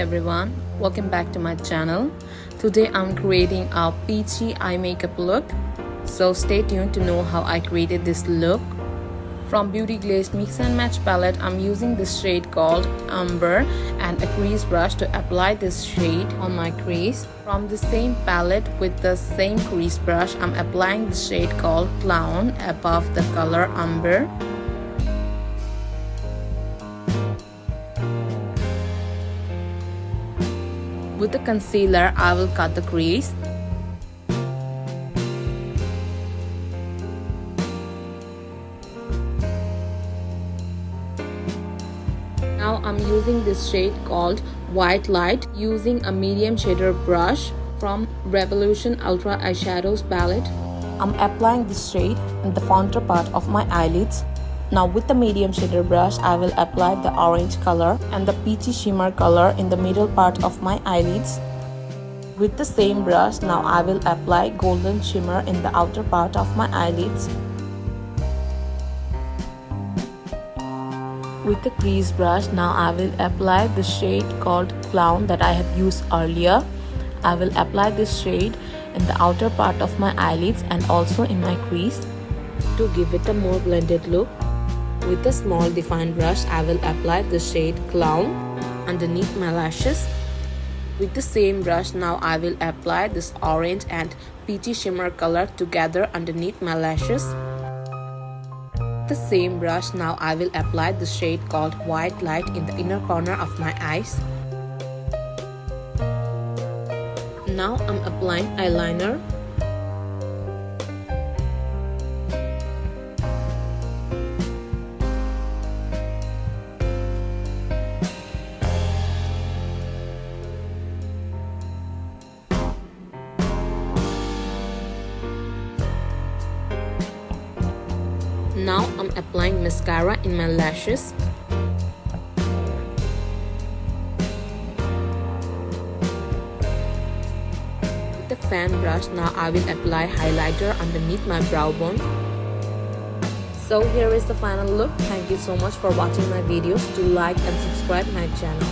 everyone, welcome back to my channel. Today I'm creating a peachy eye makeup look. So stay tuned to know how I created this look. From Beauty Glazed Mix and Match palette, I'm using this shade called Umber and a crease brush to apply this shade on my crease. From the same palette with the same crease brush, I'm applying the shade called Clown above the color Umber. With the concealer, I will cut the crease. Now I'm using this shade called White Light using a medium shader brush from Revolution Ultra Eyeshadows palette. I'm applying this shade in the frontal part of my eyelids. Now with the medium shader brush, I will apply the orange color and the peachy shimmer color in the middle part of my eyelids. With the same brush, now I will apply golden shimmer in the outer part of my eyelids. With the crease brush, now I will apply the shade called Clown that I have used earlier. I will apply this shade in the outer part of my eyelids and also in my crease to give it a more blended look. With a small defined brush, I will apply the shade Clown underneath my lashes. With the same brush, now I will apply this orange and peachy shimmer color together underneath my lashes. The same brush, now I will apply the shade called White Light in the inner corner of my eyes. Now I'm applying eyeliner. Now I'm applying mascara in my lashes. With the fan brush, now I will apply highlighter underneath my brow bone. So here is the final look. Thank you so much for watching my videos. Do like and subscribe my channel.